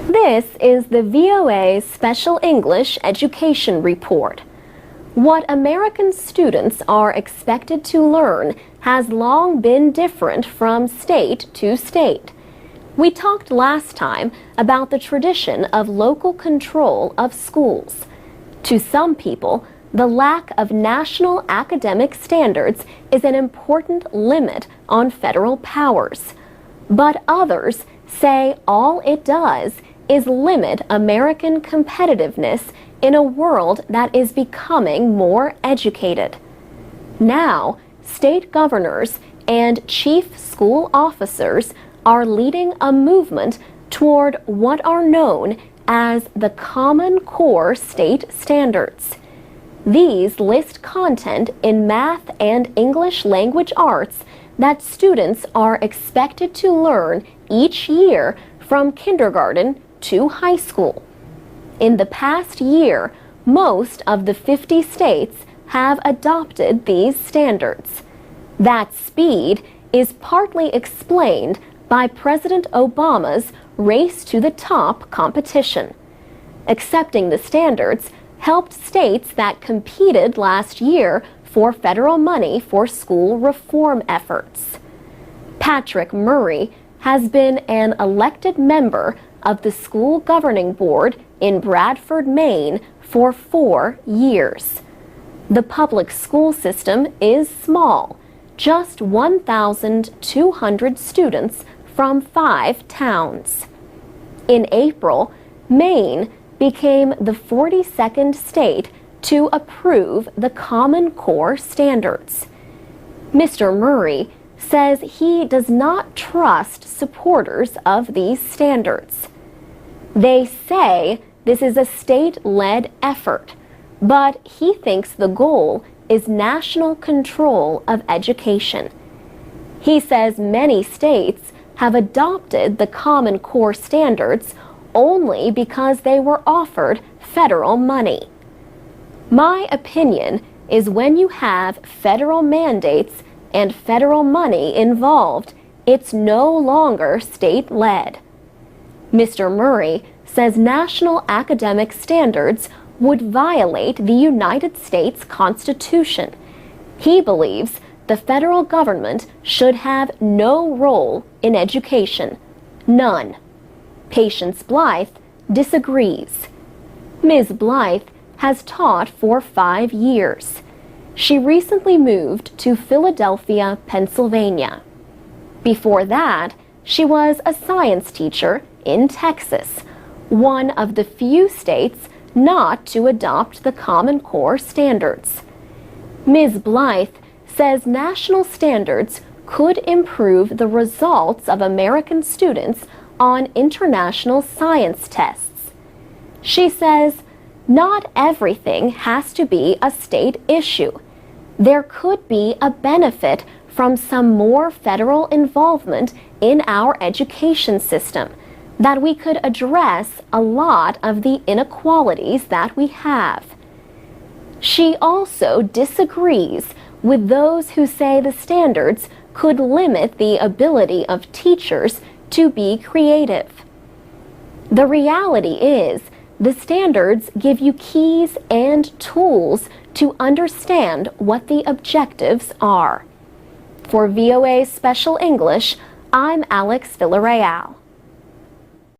This is the VOA Special English Education Report. What American students are expected to learn has long been different from state to state. We talked last time about the tradition of local control of schools. To some people, the lack of national academic standards is an important limit on federal powers. But others say all it does is limit American competitiveness in a world that is becoming more educated. Now, state governors and chief school officers are leading a movement toward what are known as the Common Core State Standards. These list content in math and English language arts that students are expected to learn each year from kindergarten to high school. In the past year, most of the 50 states have adopted these standards. That speed is partly explained by President Obama's Race to the Top competition. Accepting the standards helped states that competed last year for federal money for school reform efforts. Patrick Murray has been an elected member of the school governing board in Bradford, Maine for 4 years. The public school system is small, just 1,200 students from 5 towns. In April, Maine became the 42nd state to approve the Common Core standards. Mr. Murray says he does not trust supporters of these standards. They say this is a state-led effort, but he thinks the goal is national control of education. He says many states have adopted the Common Core standards only because they were offered federal money. My opinion is when you have federal mandates and federal money involved, it's no longer state-led. Mr. Murray says national academic standards would violate the United States Constitution. He believes the federal government should have no role in education. None. Patience Blythe disagrees. Ms. Blythe has taught for 5 years. She recently moved to Philadelphia, Pennsylvania. Before that, she was a science teacher in Texas, one of the few states not to adopt the Common Core standards. Ms. Blythe says national standards could improve the results of American students on international science tests. She says, not everything has to be a state issue. There could be a benefit from some more federal involvement in our education system, that we could address a lot of the inequalities that we have. She also disagrees with those who say the standards could limit the ability of teachers to be creative. The reality is, the standards give you keys and tools to understand what the objectives are. For VOA Special English, I'm Alex Villarreal.